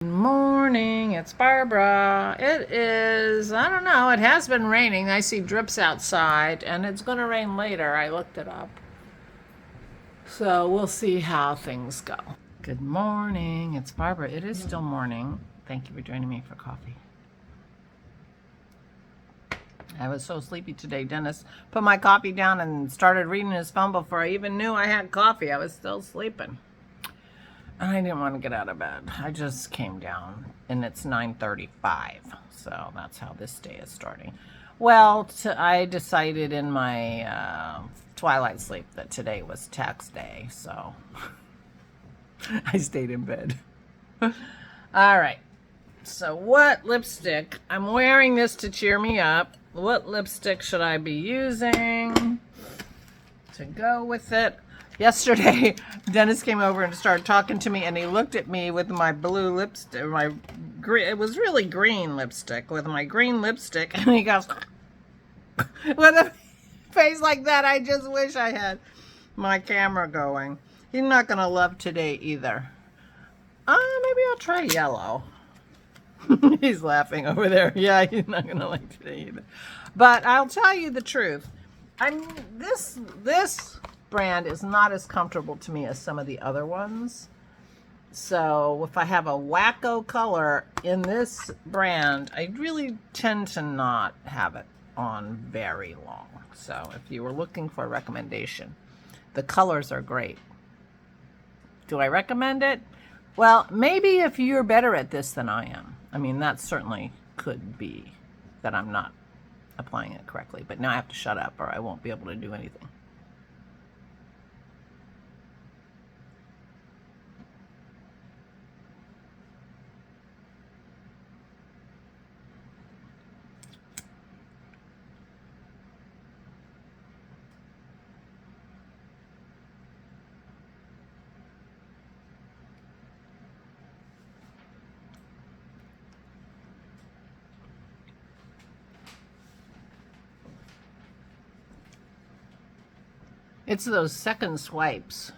Good morning, it's Barbara. It is, I don't know, it has been raining. I see drips outside and it's going to rain later. I looked it up. So we'll see how things go. Good morning, it's Barbara. It is still morning. Thank you for joining me for coffee. I was so sleepy today. Dennis put my coffee down and started reading his phone before I even knew I had coffee. I was still sleeping. And I didn't want to get out of bed. I just came down and it's 9:35. So that's how this day is starting. Well, I decided in my twilight sleep that today was tax day. So I stayed in bed. All right. So what lipstick? I'm wearing this to cheer me up. What lipstick should I be using to go with it? Yesterday, Dennis came over and started talking to me, and he looked at me with my blue lipstick, it was really green lipstick, with my green lipstick, and he goes, with a face like that, I just wish I had my camera going. He's not going to love today either. Maybe I'll try yellow. He's laughing over there. Yeah, he's not going to like today either. But I'll tell you the truth. This brand is not as comfortable to me as some of the other ones. So if I have a wacko color in this brand, I really tend to not have it on very long. So if you were looking for a recommendation, the colors are great. Do I recommend it? Well, maybe if you're better at this than I am. I mean, that certainly could be that I'm not applying it correctly. But now I have to shut up or I won't be able to do anything. It's those second swipes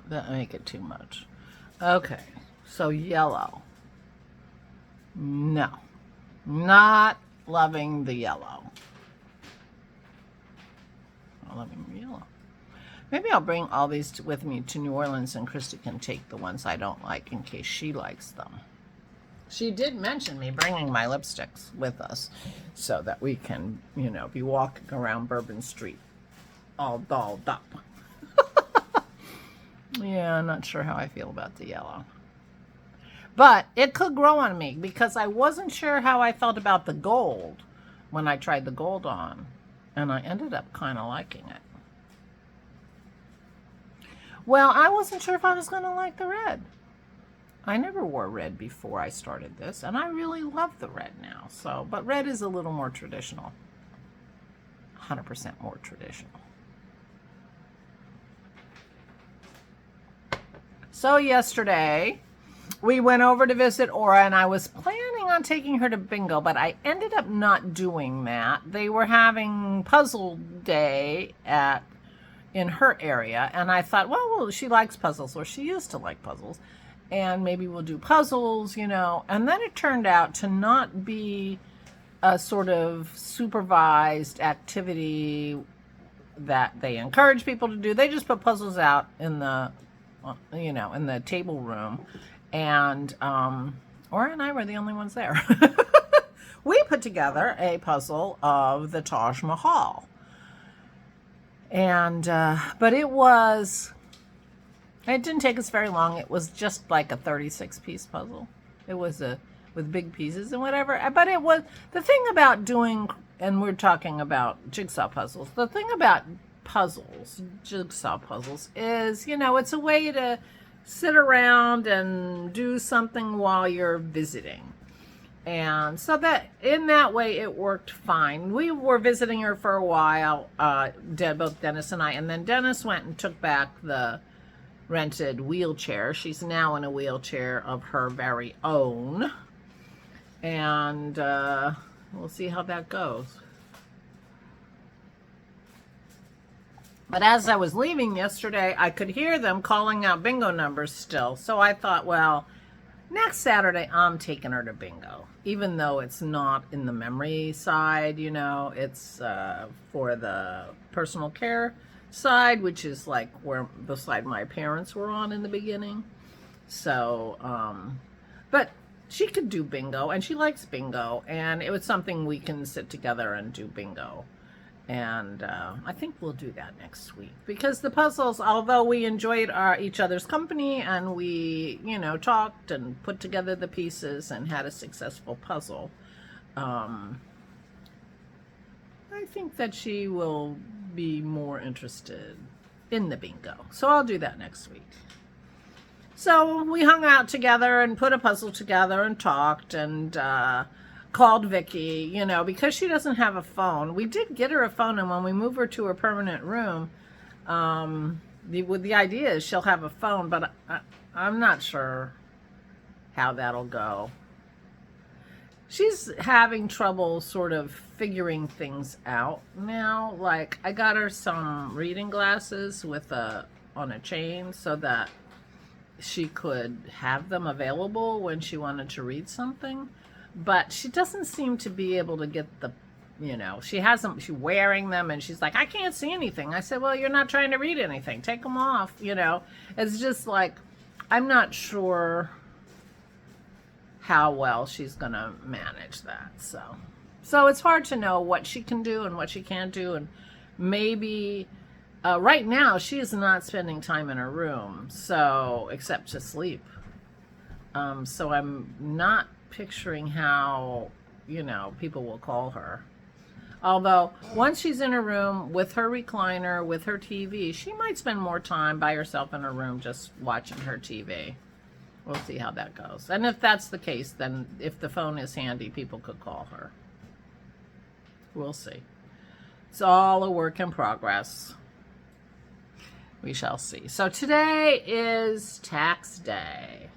that make it too much. Okay, so yellow. No, not loving the yellow. Not loving the yellow. Maybe I'll bring all these with me to New Orleans and Christy can take the ones I don't like in case she likes them. She did mention me bringing my lipsticks with us so that we can, be walking around Bourbon Street all dolled up. Yeah, I'm not sure how I feel about the yellow. But it could grow on me because I wasn't sure how I felt about the gold when I tried the gold on. And I ended up kind of liking it. Well, I wasn't sure if I was going to like the red. I never wore red before I started this, and I really love the red now. So, but red is a little more traditional. 100% more traditional. So yesterday, we went over to visit Aura, and I was planning on taking her to bingo, but I ended up not doing that. They were having puzzle day in her area, and I thought, well, she likes puzzles, or she used to like puzzles. And maybe we'll do puzzles, And then it turned out to not be a sort of supervised activity that they encourage people to do. They just put puzzles out in the, in the table room. And Ora and I were the only ones there. We put together a puzzle of the Taj Mahal. And, but it didn't take us very long. It was just like a 36-piece puzzle. It was with big pieces and whatever. But it was the thing about doing, and we're talking about jigsaw puzzles. The thing about jigsaw puzzles, is, it's a way to sit around and do something while you're visiting. And so that in that way it worked fine. We were visiting her for a while, both Dennis and I, and then Dennis went and took back the rented wheelchair. She's now in a wheelchair of her very own, and we'll see how that goes. But as I was leaving yesterday, I could hear them calling out bingo numbers still. So I thought, well, next Saturday, I'm taking her to bingo. Even though it's not in the memory side, you know, it's for the personal care side, which is like where the side my parents were on in the beginning. So, but she could do bingo, and she likes bingo, and it was something we can sit together and do bingo. And I think we'll do that next week, because the puzzles, although we enjoyed each other's company and we, you know, talked and put together the pieces and had a successful puzzle, I think that she will be more interested in the bingo. So I'll do that next week. So we hung out together and put a puzzle together and talked and called Vicky, you know, because she doesn't have a phone. We did get her a phone, and when we move her to her permanent room, the idea is she'll have a phone, but I'm not sure how that'll go. She's having trouble sort of figuring things out now. Like, I got her some reading glasses with on a chain so that she could have them available when she wanted to read something. But she doesn't seem to be able to get the, you know, she's wearing them and she's like, I can't see anything. I said, well, you're not trying to read anything. Take them off, you know. It's just like, I'm not sure how well she's going to manage that. So it's hard to know what she can do and what she can't do. And maybe right now she is not spending time in her room, so except to sleep. So I'm not picturing how, you know, people will call her. Although once she's in her room with her recliner, with her TV, she might spend more time by herself in her room just watching her TV. We'll see how that goes. And if that's the case, then if the phone is handy, people could call her. We'll see. It's all a work in progress. We shall see. So today is tax day.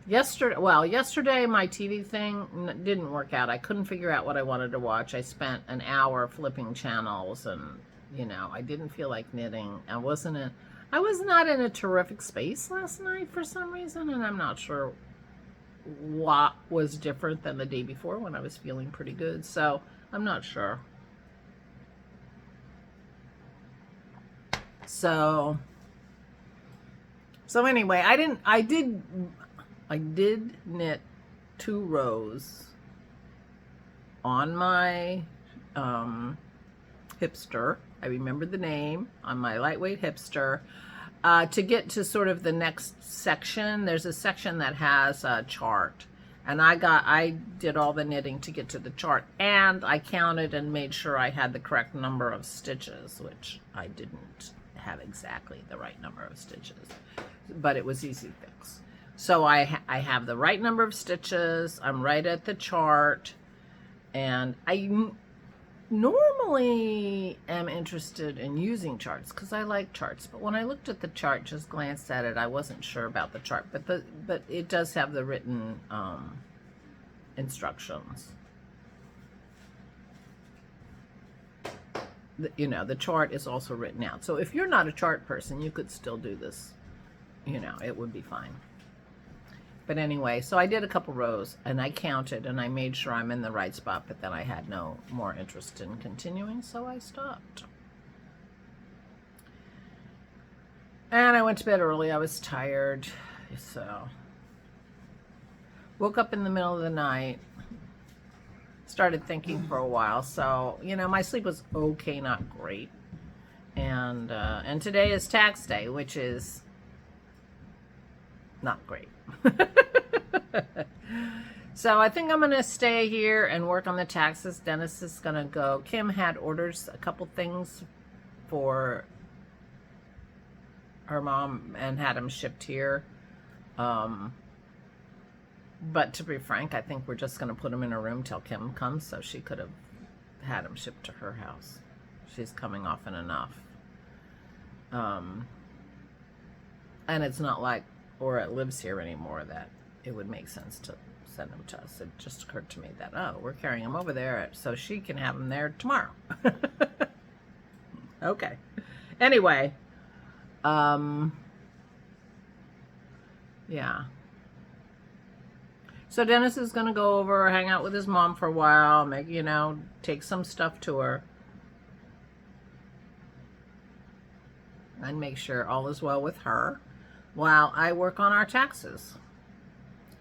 Yesterday my TV thing didn't work out. I couldn't figure out what I wanted to watch. I spent an hour flipping channels, and you know, I didn't feel like knitting. I was not in a terrific space last night for some reason, and I'm not sure what was different than the day before when I was feeling pretty good. So I'm not sure. So anyway, I did knit 2 rows on my hipster. I remembered the name on my lightweight hipster. To get to sort of the next section, there's a section that has a chart. And I did all the knitting to get to the chart. And I counted and made sure I had the correct number of stitches, which I didn't have exactly the right number of stitches. But it was easy fix. So I have the right number of stitches. I'm right at the chart. And I normally am interested in using charts because I like charts. But when I looked at the chart, just glanced at it, I wasn't sure about the chart. But it does have the written instructions. You know, the chart is also written out. So if you're not a chart person, you could still do this. You know, it would be fine. But anyway, so I did a couple rows and I counted and I made sure I'm in the right spot, but then I had no more interest in continuing, so I stopped. And I went to bed early. I was tired, so woke up in the middle of the night, started thinking for a while. So, you know, my sleep was okay, not great. And today is tax day, which is not great. So I think I'm going to stay here and work on the taxes. Dennis is going to go. Kim had orders a couple things for her mom and had them shipped here. But to be frank, I think we're just going to put them in her room till Kim comes, so she could have had them shipped to her house. She's coming often enough. And it's not like Aura lives here anymore that it would make sense to send them to us. It just occurred to me that, oh, we're carrying them over there so she can have them there tomorrow. Okay. Anyway, yeah. So Dennis is going to go over, hang out with his mom for a while, make, take some stuff to her. And make sure all is well with her while I work on our taxes.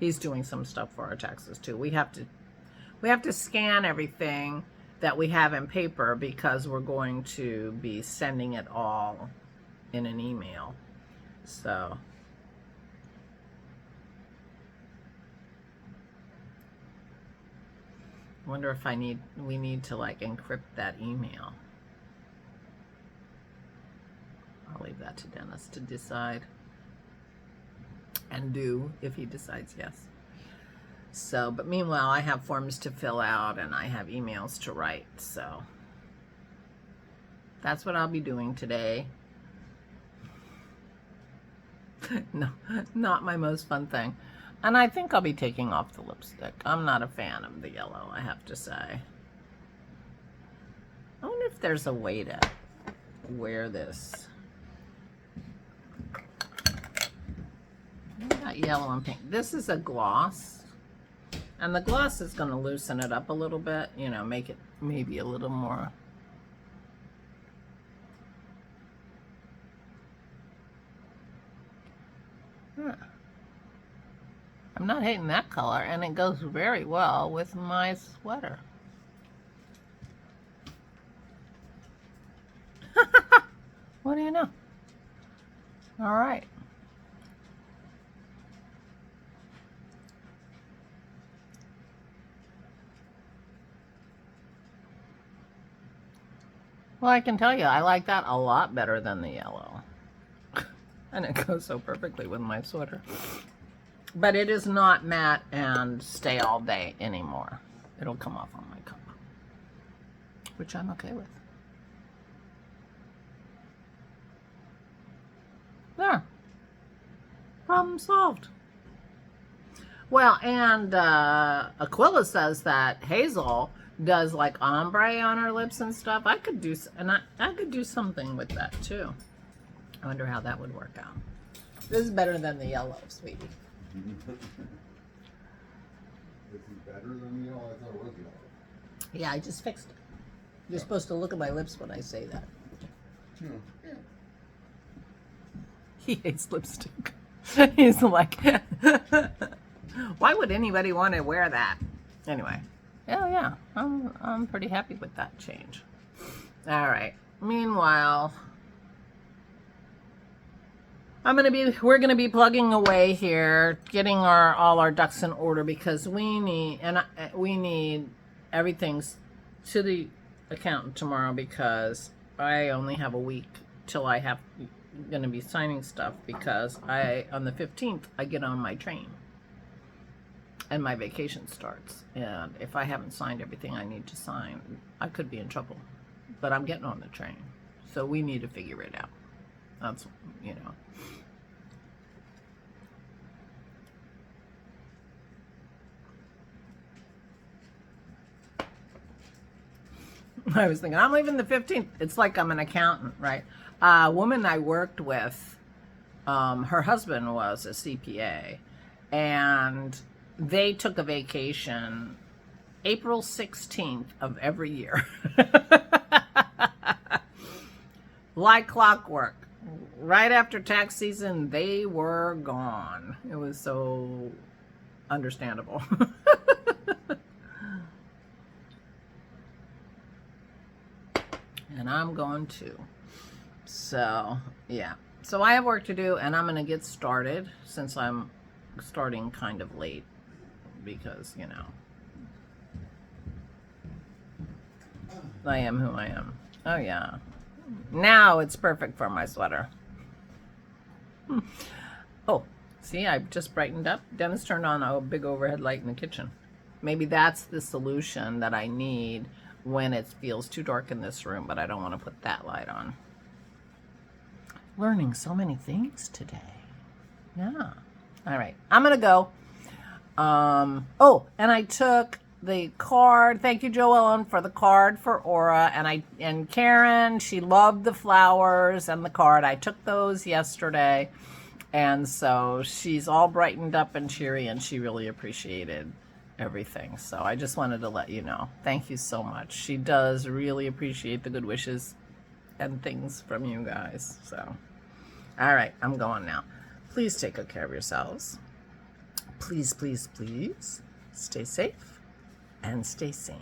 He's doing some stuff for our taxes too. We have to scan everything that we have in paper because we're going to be sending it all in an email. So I wonder if we need to like encrypt that email. I'll leave that to Dennis to decide and do if he decides yes. So, but meanwhile, I have forms to fill out and I have emails to write. So that's what I'll be doing today. No, not my most fun thing. And I think I'll be taking off the lipstick. I'm not a fan of the yellow, I have to say. I wonder if there's a way to wear this. I got yellow and pink. This is a gloss. And the gloss is going to loosen it up a little bit, make it maybe a little more. I'm not hating that color, and it goes very well with my sweater. What do you know? All right. Well, I can tell you, I like that a lot better than the yellow. And it goes so perfectly with my sweater. But it is not matte and stay all day anymore. It'll come off on my cup, which I'm okay with. There. Problem solved. Well, and Aquila says that Hazel does like ombre on her lips and stuff. I could do something with that too. I wonder how that would work out. This is better than the yellow, sweetie. This is better than the yellow? I thought it was yellow. Yeah, I just fixed it. You're supposed to look at my lips when I say that. Yeah. He hates lipstick. He's like, why would anybody want to wear that? Anyway, yeah, I'm pretty happy with that change. All right. Meanwhile, we're gonna be plugging away here, getting all our ducks in order because we need everything to the accountant tomorrow because I only have a week till I have gonna be signing stuff because on the 15th I get on my train and my vacation starts, and if I haven't signed everything I need to sign, I could be in trouble. But I'm getting on the train, so we need to figure it out. That's I was thinking, I'm leaving the 15th. It's like I'm an accountant, right? A woman I worked with, her husband was a CPA, and they took a vacation April 16th of every year. Like clockwork. Right after tax season, they were gone. It was so understandable. And I'm going too. So, yeah. So I have work to do, and I'm going to get started since I'm starting kind of late because, I am who I am. Oh, yeah. Now it's perfect for my sweater. Oh, see, I just brightened up. Dennis turned on a big overhead light in the kitchen. Maybe that's the solution that I need when it feels too dark in this room, but I don't want to put that light on. Learning so many things today. Yeah. All right. I'm going to go. Oh, and I took the card. Thank you, Joellen, for the card for Aura. And Karen, she loved the flowers and the card. I took those yesterday. And so she's all brightened up and cheery, and she really appreciated everything. So I just wanted to let you know. Thank you so much. She does really appreciate the good wishes and things from you guys. So, all right, I'm going now. Please take good care of yourselves. Please, please, please stay safe and stay sane.